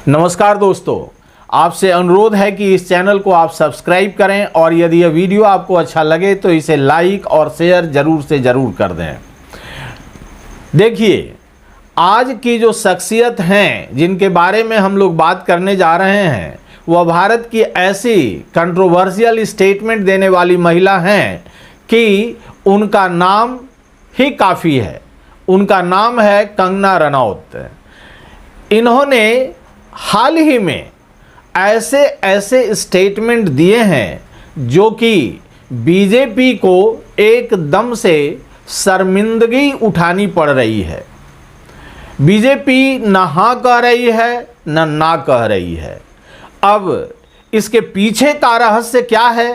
नमस्कार दोस्तों, आपसे अनुरोध है कि इस चैनल को आप सब्सक्राइब करें और यदि यह वीडियो आपको अच्छा लगे तो इसे लाइक और शेयर जरूर से जरूर कर दें। देखिए, आज की जो शख्सियत हैं जिनके बारे में हम लोग बात करने जा रहे हैं वह भारत की ऐसी कंट्रोवर्शियल स्टेटमेंट देने वाली महिला हैं कि उनका नाम ही काफ़ी है। उनका नाम है कंगना रनौत। इन्होंने हाल ही में ऐसे स्टेटमेंट दिए हैं जो कि बीजेपी को एकदम से शर्मिंदगी उठानी पड़ रही है। बीजेपी न हाँ कह रही है न ना कह रही है। अब इसके पीछे का रहस्य क्या है,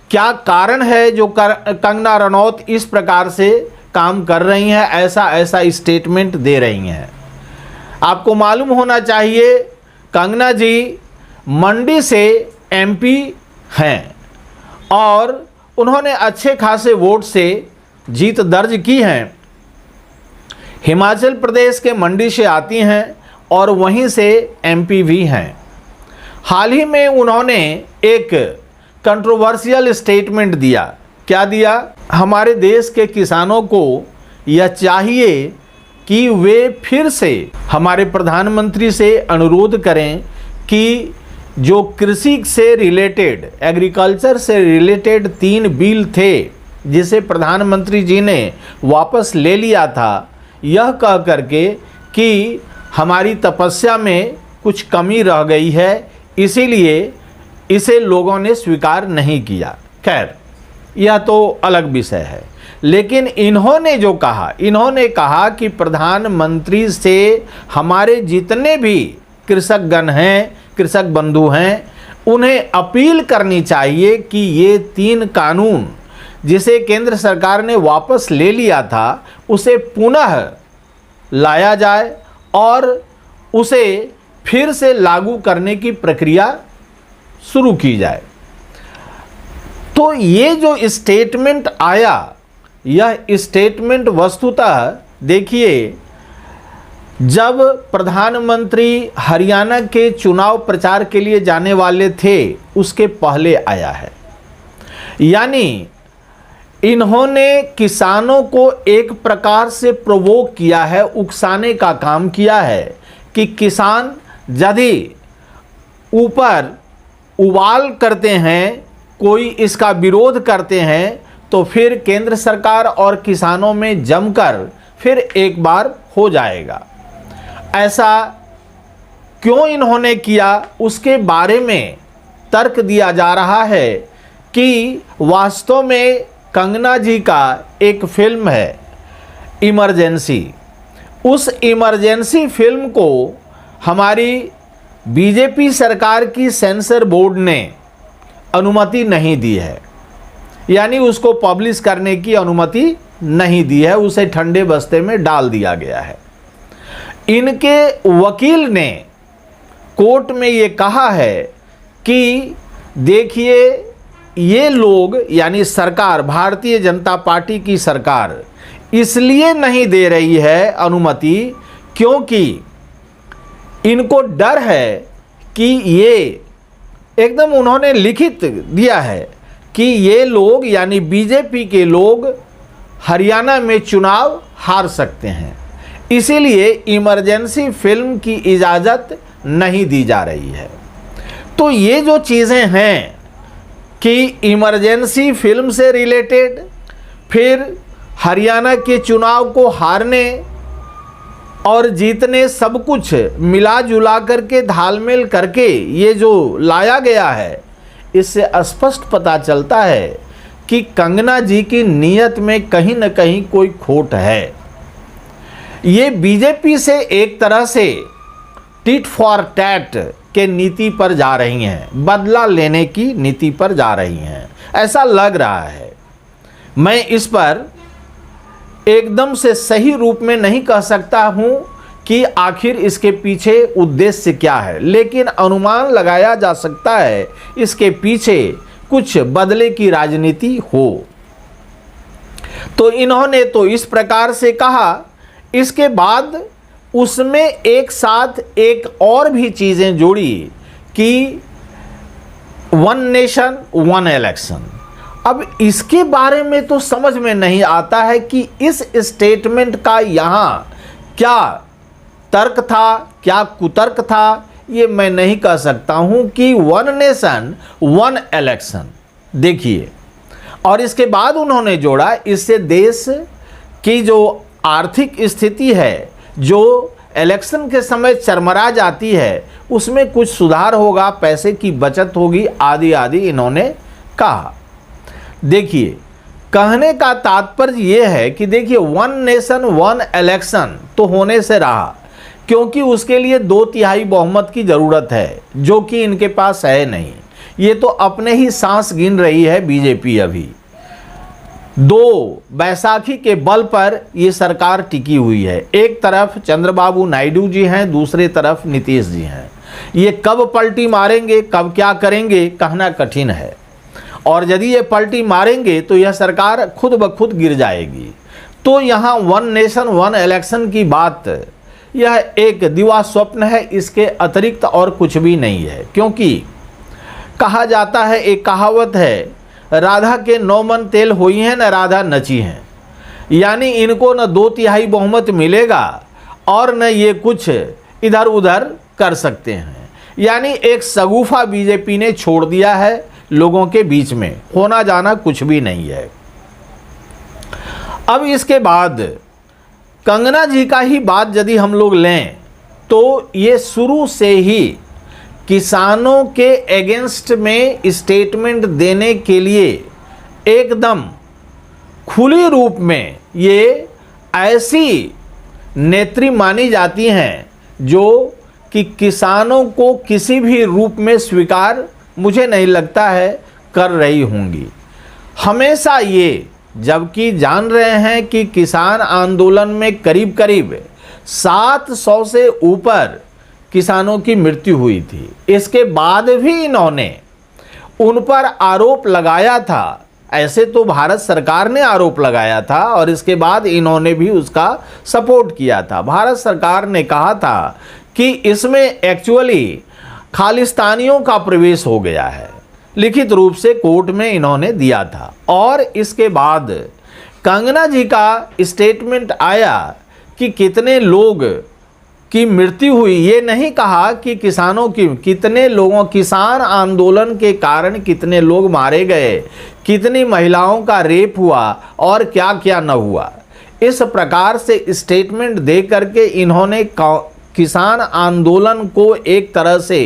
क्या कारण है जो कंगना रनौत इस प्रकार से काम कर रही हैं, ऐसा स्टेटमेंट दे रही हैं। आपको मालूम होना चाहिए कंगना जी मंडी से एमपी हैं और उन्होंने अच्छे खासे वोट से जीत दर्ज की है। हिमाचल प्रदेश के मंडी से आती हैं और वहीं से एमपी भी हैं। हाल ही में उन्होंने एक कंट्रोवर्शियल स्टेटमेंट दिया। क्या दिया? हमारे देश के किसानों को यह चाहिए कि वे फिर से हमारे प्रधानमंत्री से अनुरोध करें कि जो कृषि से रिलेटेड, एग्रीकल्चर से रिलेटेड 3 बिल थे जिसे प्रधानमंत्री जी ने वापस ले लिया था, यह कह करके कि हमारी तपस्या में कुछ कमी रह गई है, इसीलिए इसे लोगों ने स्वीकार नहीं किया। खैर, यह तो अलग विषय है। लेकिन इन्होंने जो कहा, इन्होंने कहा कि प्रधानमंत्री से हमारे जितने भी कृषकगण हैं, कृषक बंधु हैं, उन्हें अपील करनी चाहिए कि ये 3 कानून जिसे केंद्र सरकार ने वापस ले लिया था उसे पुनः लाया जाए और उसे फिर से लागू करने की प्रक्रिया शुरू की जाए। तो ये जो स्टेटमेंट आया, यह स्टेटमेंट वस्तुतः देखिए, जब प्रधानमंत्री हरियाणा के चुनाव प्रचार के लिए जाने वाले थे उसके पहले आया है। यानी इन्होंने किसानों को एक प्रकार से प्रोवोक किया है, उकसाने का काम किया है कि किसान यदि ऊपर उबाल करते हैं, कोई इसका विरोध करते हैं, तो फिर केंद्र सरकार और किसानों में जमकर फिर एक बार हो जाएगा। ऐसा क्यों इन्होंने किया, उसके बारे में तर्क दिया जा रहा है कि वास्तव में कंगना जी का एक फिल्म है इमरजेंसी। उस इमरजेंसी फिल्म को हमारी बीजेपी सरकार की सेंसर बोर्ड ने अनुमति नहीं दी है, यानी उसको पब्लिश करने की अनुमति नहीं दी है, उसे ठंडे बस्ते में डाल दिया गया है। इनके वकील ने कोर्ट में ये कहा है कि देखिए, ये लोग यानी सरकार, भारतीय जनता पार्टी की सरकार इसलिए नहीं दे रही है अनुमति क्योंकि इनको डर है कि ये, एकदम उन्होंने लिखित दिया है कि ये लोग यानी बीजेपी के लोग हरियाणा में चुनाव हार सकते हैं, इसीलिए इमरजेंसी फिल्म की इजाज़त नहीं दी जा रही है। तो ये जो चीज़ें हैं कि इमरजेंसी फिल्म से रिलेटेड, फिर हरियाणा के चुनाव को हारने और जीतने, सब कुछ मिला जुला करके धालमेल करके ये जो लाया गया है, इससे स्पष्ट पता चलता है कि कंगना जी की नीयत में कहीं न कहीं कोई खोट है। ये बीजेपी से एक तरह से टिट फॉर टैट के नीति पर जा रही हैं, बदला लेने की नीति पर जा रही हैं, ऐसा लग रहा है। मैं इस पर एकदम से सही रूप में नहीं कह सकता हूं कि आखिर इसके पीछे उद्देश्य क्या है, लेकिन अनुमान लगाया जा सकता है इसके पीछे कुछ बदले की राजनीति हो। तो इन्होंने तो इस प्रकार से कहा। इसके बाद उसमें एक साथ एक और भी चीज़ें जोड़ी कि वन नेशन वन इलेक्शन। अब इसके बारे में तो समझ में नहीं आता है कि इस स्टेटमेंट का यहाँ क्या तर्क था, क्या कुतर्क था, ये मैं नहीं कह सकता हूँ कि वन नेशन वन इलेक्शन। देखिए, और इसके बाद उन्होंने जोड़ा, इससे देश की जो आर्थिक स्थिति है, जो इलेक्शन के समय चरमरा जाती है, उसमें कुछ सुधार होगा, पैसे की बचत होगी, आदि आदि इन्होंने कहा। देखिए, कहने का तात्पर्य यह है कि देखिए, वन नेशन वन इलेक्शन तो होने से रहा, क्योंकि उसके लिए 2/3 बहुमत की ज़रूरत है, जो कि इनके पास है नहीं। ये तो अपने ही सांस गिन रही है बीजेपी। अभी 2 बैसाखी के बल पर ये सरकार टिकी हुई है। एक तरफ चंद्रबाबू नायडू जी हैं, दूसरी तरफ नीतीश जी हैं। ये कब पलटी मारेंगे, कब क्या करेंगे, कहना कठिन है। और यदि ये पलटी मारेंगे तो यह सरकार खुद ब खुद गिर जाएगी। तो यहाँ वन नेशन वन इलेक्शन की बात, यह एक दिवा स्वप्न है, इसके अतिरिक्त और कुछ भी नहीं है। क्योंकि कहा जाता है, एक कहावत है, राधा के 9 मन तेल हुई हैं, न राधा नची हैं। यानी इनको न 2/3 बहुमत मिलेगा और न ये कुछ इधर उधर कर सकते हैं। यानी एक शगुफा बीजेपी ने छोड़ दिया है लोगों के बीच में, होना जाना कुछ भी नहीं है। अब इसके बाद कंगना जी का ही बात यदि हम लोग लें तो ये शुरू से ही किसानों के एगेंस्ट में स्टेटमेंट देने के लिए एकदम खुली रूप में ये ऐसी नेत्री मानी जाती हैं जो कि किसानों को किसी भी रूप में स्वीकार, मुझे नहीं लगता है, कर रही होंगी। हमेशा ये, जबकि जान रहे हैं कि किसान आंदोलन में करीब करीब 700 से ऊपर किसानों की मृत्यु हुई थी, इसके बाद भी इन्होंने उन पर आरोप लगाया था। ऐसे तो भारत सरकार ने आरोप लगाया था और इसके बाद इन्होंने भी उसका सपोर्ट किया था। भारत सरकार ने कहा था कि इसमें एक्चुअली खालिस्तानियों का प्रवेश हो गया है, लिखित रूप से कोर्ट में इन्होंने दिया था। और इसके बाद कंगना जी का स्टेटमेंट आया कि कितने लोग की मृत्यु हुई। ये नहीं कहा कि किसानों की, कितने लोगों, किसान आंदोलन के कारण कितने लोग मारे गए, कितनी महिलाओं का रेप हुआ और क्या क्या न हुआ। इस प्रकार से स्टेटमेंट दे करके इन्होंने किसान आंदोलन को एक तरह से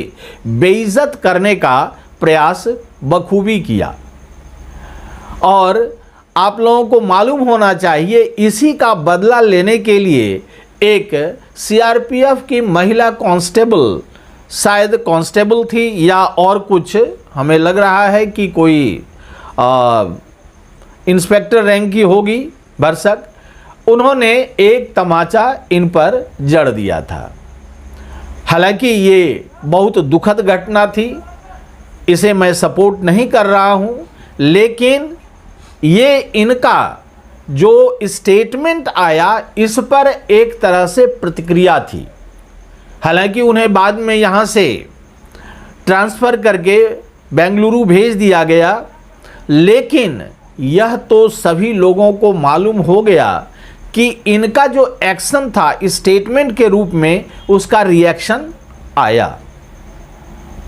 बेइज्जत करने का प्रयास बखूबी किया। और आप लोगों को मालूम होना चाहिए, इसी का बदला लेने के लिए एक सीआरपीएफ की महिला कांस्टेबल, शायद कांस्टेबल थी या और कुछ, हमें लग रहा है कि कोई इंस्पेक्टर रैंक की होगी, भरसक, उन्होंने एक तमाचा इन पर जड़ दिया था। हालांकि ये बहुत दुखद घटना थी, इसे मैं सपोर्ट नहीं कर रहा हूँ, लेकिन ये इनका जो स्टेटमेंट आया इस पर एक तरह से प्रतिक्रिया थी। हालांकि उन्हें बाद में यहाँ से ट्रांसफ़र करके बेंगलुरु भेज दिया गया, लेकिन यह तो सभी लोगों को मालूम हो गया कि इनका जो एक्शन था स्टेटमेंट के रूप में, उसका रिएक्शन आया,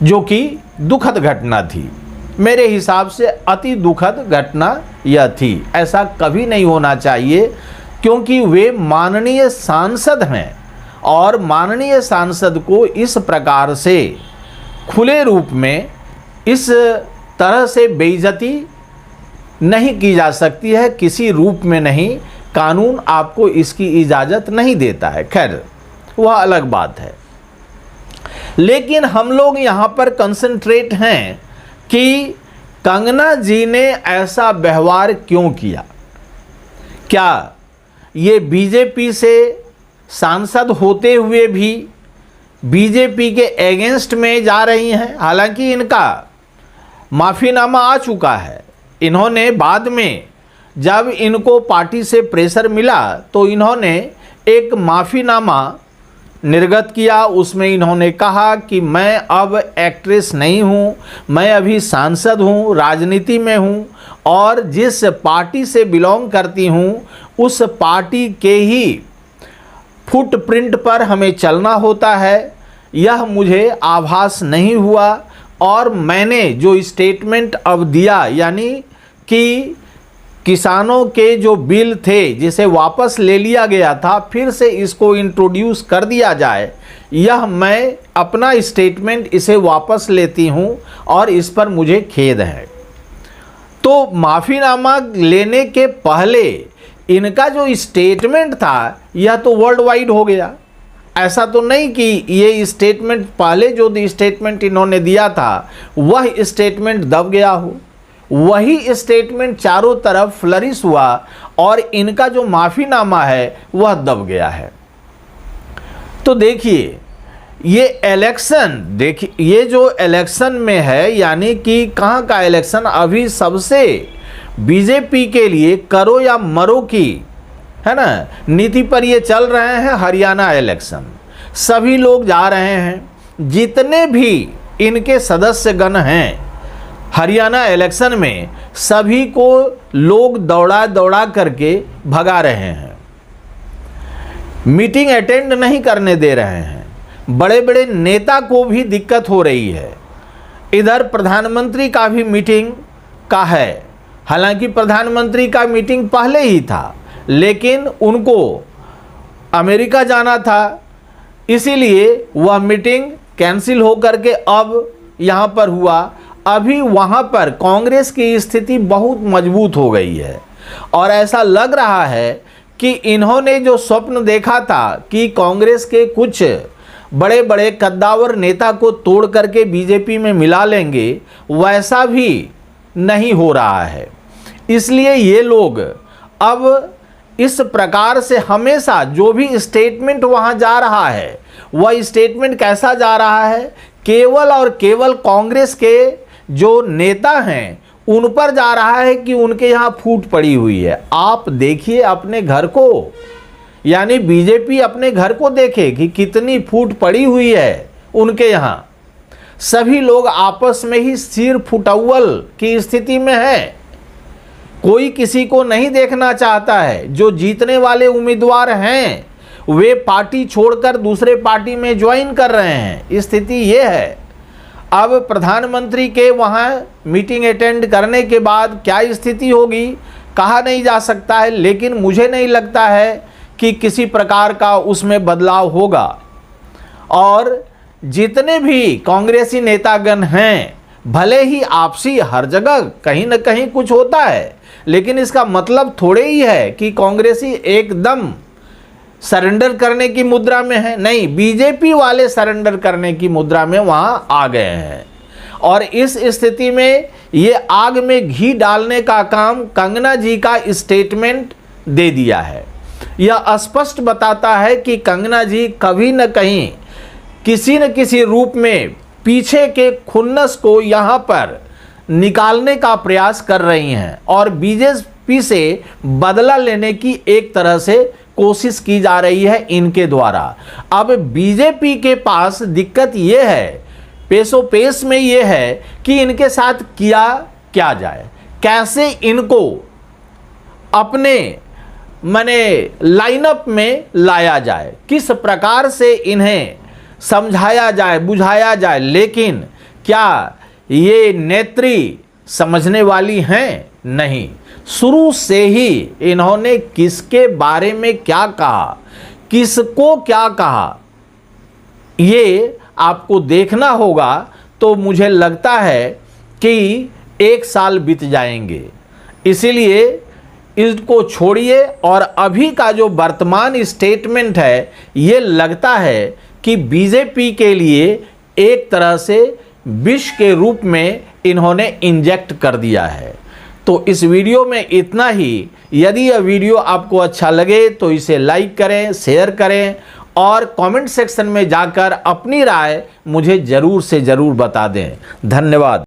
जो कि दुखद घटना थी। मेरे हिसाब से अति दुखद घटना यह थी। ऐसा कभी नहीं होना चाहिए, क्योंकि वे माननीय सांसद हैं और माननीय सांसद को इस प्रकार से खुले रूप में इस तरह से बेइज्जती नहीं की जा सकती है, किसी रूप में नहीं। कानून आपको इसकी इजाज़त नहीं देता है, खैर वह अलग बात है। लेकिन हम लोग यहाँ पर कंसंट्रेट हैं कि कंगना जी ने ऐसा व्यवहार क्यों किया। क्या ये बीजेपी से सांसद होते हुए भी बीजेपी के एगेंस्ट में जा रही हैं? हालांकि इनका माफ़ीनामा आ चुका है। इन्होंने बाद में जब इनको पार्टी से प्रेशर मिला तो इन्होंने एक माफ़ीनामा निर्गत किया। उसमें इन्होंने कहा कि मैं अब एक्ट्रेस नहीं हूँ, मैं अभी सांसद हूँ, राजनीति में हूँ और जिस पार्टी से बिलोंग करती हूँ उस पार्टी के ही फुटप्रिंट पर हमें चलना होता है। यह मुझे आभास नहीं हुआ और मैंने जो स्टेटमेंट अब दिया, यानी कि किसानों के जो बिल थे जिसे वापस ले लिया गया था, फिर से इसको इंट्रोड्यूस कर दिया जाए, यह मैं अपना स्टेटमेंट इसे वापस लेती हूं और इस पर मुझे खेद है। तो माफ़ीनामा लेने के पहले इनका जो स्टेटमेंट था यह तो वर्ल्ड वाइड हो गया। ऐसा तो नहीं कि ये स्टेटमेंट, पहले जो स्टेटमेंट इन्होंने दिया था वह स्टेटमेंट दब गया हो, वही स्टेटमेंट चारों तरफ फ्लरिश हुआ और इनका जो माफ़ीनामा है वह दब गया है। तो देखिए ये इलेक्शन, देखिए ये जो इलेक्शन में है, यानी कि कहाँ का इलेक्शन, अभी सबसे बीजेपी के लिए करो या मरो की, है ना, नीति पर ये चल रहे हैं। हरियाणा इलेक्शन, सभी लोग जा रहे हैं, जितने भी इनके सदस्यगण हैं हरियाणा इलेक्शन में, सभी को लोग दौड़ा दौड़ा करके भगा रहे हैं, मीटिंग अटेंड नहीं करने दे रहे हैं। बड़े बड़े नेता को भी दिक्कत हो रही है। इधर प्रधानमंत्री का भी मीटिंग का है, हालांकि प्रधानमंत्री का मीटिंग पहले ही था, लेकिन उनको अमेरिका जाना था, इसीलिए वह मीटिंग कैंसिल हो करके अब यहाँ पर हुआ। अभी वहाँ पर कांग्रेस की स्थिति बहुत मजबूत हो गई है और ऐसा लग रहा है कि इन्होंने जो स्वप्न देखा था कि कांग्रेस के कुछ बड़े बड़े कद्दावर नेता को तोड़ करके बीजेपी में मिला लेंगे, वैसा भी नहीं हो रहा है। इसलिए ये लोग अब इस प्रकार से हमेशा जो भी स्टेटमेंट वहाँ जा रहा है, वह स्टेटमेंट कैसा जा रहा है, केवल और केवल कांग्रेस के जो नेता हैं उन पर जा रहा है कि उनके यहाँ फूट पड़ी हुई है। आप देखिए अपने घर को, यानी बीजेपी अपने घर को देखे कि कितनी फूट पड़ी हुई है उनके यहाँ। सभी लोग आपस में ही सिर फुटौल की स्थिति में है, कोई किसी को नहीं देखना चाहता है। जो जीतने वाले उम्मीदवार हैं वे पार्टी छोड़कर दूसरे पार्टी में ज्वाइन कर रहे हैं, स्थिति ये है। अब प्रधानमंत्री के वहाँ मीटिंग अटेंड करने के बाद क्या स्थिति होगी कहा नहीं जा सकता है, लेकिन मुझे नहीं लगता है कि किसी प्रकार का उसमें बदलाव होगा। और जितने भी कांग्रेसी नेतागण हैं, भले ही आपसी हर जगह कहीं न कहीं कुछ होता है, लेकिन इसका मतलब थोड़े ही है कि कांग्रेसी एकदम सरेंडर करने की मुद्रा में है। नहीं, बीजेपी वाले सरेंडर करने की मुद्रा में वहाँ आ गए हैं और इस स्थिति में ये आग में घी डालने का काम कंगना जी का स्टेटमेंट दे दिया है। यह स्पष्ट बताता है कि कंगना जी कभी न कहीं किसी न किसी रूप में पीछे के खुन्नस को यहाँ पर निकालने का प्रयास कर रही हैं और बीजेपी से बदला लेने की एक तरह से कोशिश की जा रही है इनके द्वारा। अब बीजेपी के पास दिक्कत ये है, पेशो पेश में ये है कि इनके साथ किया क्या जाए, कैसे इनको अपने लाइनअप में लाया जाए, किस प्रकार से इन्हें समझाया जाए, बुझाया जाए। लेकिन क्या ये नेत्री समझने वाली हैं? नहीं। शुरू से ही इन्होंने किसके बारे में क्या कहा, किसको क्या कहा, ये आपको देखना होगा। तो मुझे लगता है कि 1 साल बीत जाएंगे, इसीलिए इसको छोड़िए और अभी का जो वर्तमान स्टेटमेंट है ये लगता है कि बीजेपी के लिए एक तरह से विष के रूप में इन्होंने इंजेक्ट कर दिया है। तो इस वीडियो में इतना ही। यदि यह वीडियो आपको अच्छा लगे तो इसे लाइक करें, शेयर करें और कमेंट सेक्शन में जाकर अपनी राय मुझे ज़रूर से ज़रूर बता दें। धन्यवाद।